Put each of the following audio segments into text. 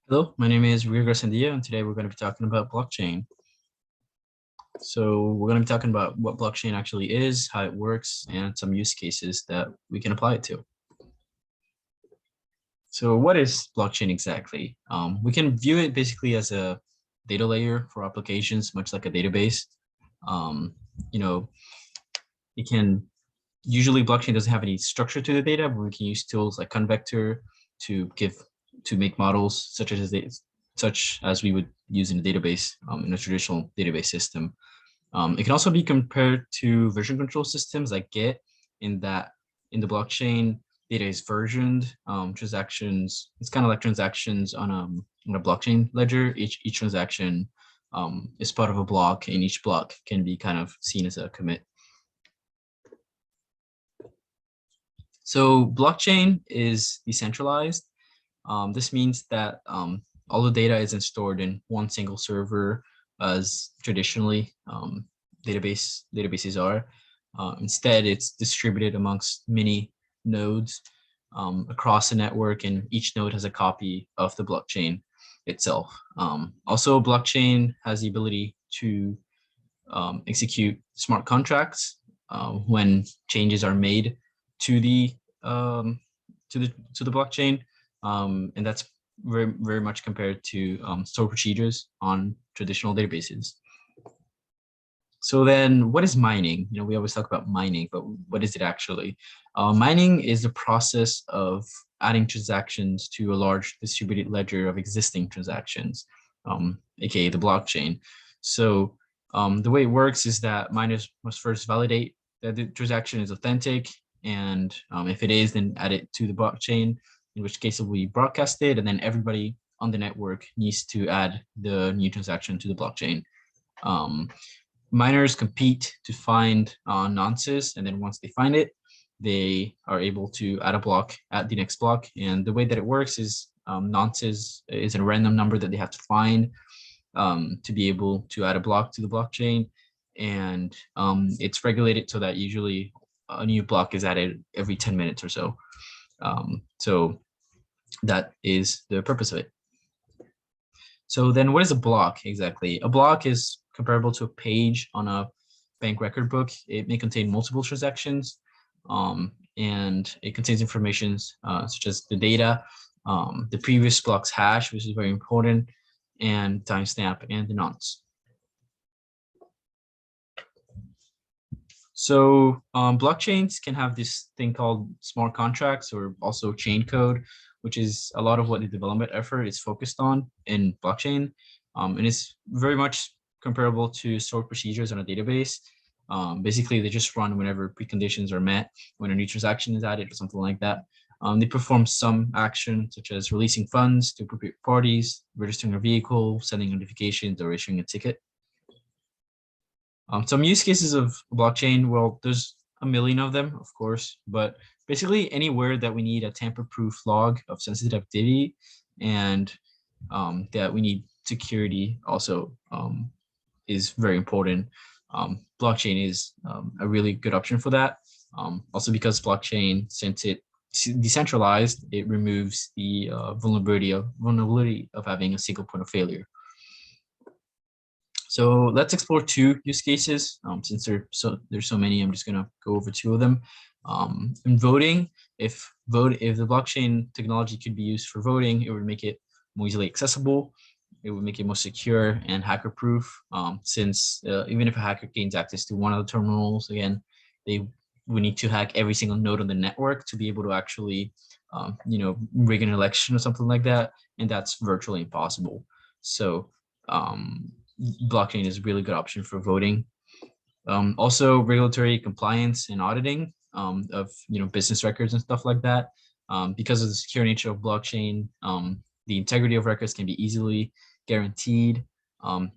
Hello, my name is Ria Garcia, and today we're going to be talking about blockchain. So we're going to be talking about what blockchain actually is, how it works, and some use cases that we can apply it to. So what is blockchain exactly? We can view it basically as a data layer for applications, much like a database. Um, you know, it can usually blockchain doesn't have any structure to the data, but we can use tools like Convector to make models such as we would use in a database in a traditional database system. It can also be compared to version control systems like Git, in that in the blockchain data is versioned. Transactions, it's kind of like transactions on a blockchain ledger. Each transaction is part of a block, and each block can be kind of seen as a commit. So blockchain is decentralized. This means that all the data isn't stored in one single server as traditionally databases are. Instead, it's distributed amongst many nodes across the network, and each node has a copy of the blockchain itself. Also, blockchain has the ability to execute smart contracts when changes are made to the um, to the blockchain, and that's very much compared to stored procedures on traditional databases. So then, what is mining? We always talk about mining, but what is it actually? Mining is the process of adding transactions to a large distributed ledger of existing transactions, aka the blockchain. So the way it works is that miners must first validate that the transaction is authentic, and if it is, then add it to the blockchain, in which case it will be broadcasted, and then everybody on the network needs to add the new transaction to the blockchain. Miners compete to find nonces, and then once they find it, they are able to add a block at the next block. And the way that it works is nonces is a random number that they have to find to be able to add a block to the blockchain. And it's regulated so that usually a new block is added every 10 minutes or so. So that is the purpose of it. So then what is a block exactly? A block is comparable to a page on a bank record book. It may contain multiple transactions, and it contains information such as the data, the previous block's hash, which is very important, and timestamp and the nonce. So blockchains can have this thing called smart contracts, or also chain code, which is a lot of what the development effort is focused on in blockchain. And it's very much comparable to stored procedures on a database. Basically, they just run whenever preconditions are met, when a new transaction is added or something like that. They perform some action, such as releasing funds to appropriate parties, registering a vehicle, sending notifications, or issuing a ticket. Some use cases of blockchain, well, there's a million of them, of course, but basically anywhere that we need a tamper-proof log of sensitive activity, and that we need security also is very important. Blockchain is a really good option for that. Also because blockchain, since it's decentralized, it removes the vulnerability of having a single point of failure. So let's explore two use cases. Since there's so many, I'm just gonna go over two of them. In voting, if the blockchain technology could be used for voting, it would make it more easily accessible. It would make it more secure and hacker-proof. Since even if a hacker gains access to one of the terminals, again, they would need to hack every single node on the network to be able to actually, rig an election or something like that, and that's virtually impossible. So blockchain is a really good option for voting. Also, regulatory compliance and auditing of business records and stuff like that. Because of the secure nature of blockchain, the integrity of records can be easily guaranteed.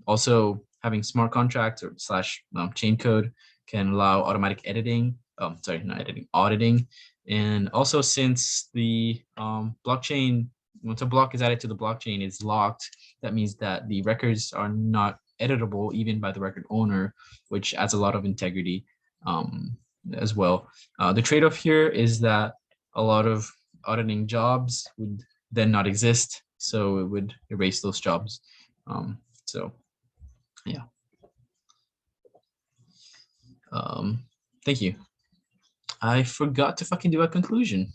Also, having smart contracts or / chain code can allow automatic editing. Sorry, not editing, auditing. And also, since the blockchain, once a block is added to the blockchain, is locked, that means that the records are not editable even by the record owner, which adds a lot of integrity as well. The trade-off here is that a lot of auditing jobs would then not exist, so it would erase those jobs. So yeah. Thank you. I forgot to fucking do a conclusion.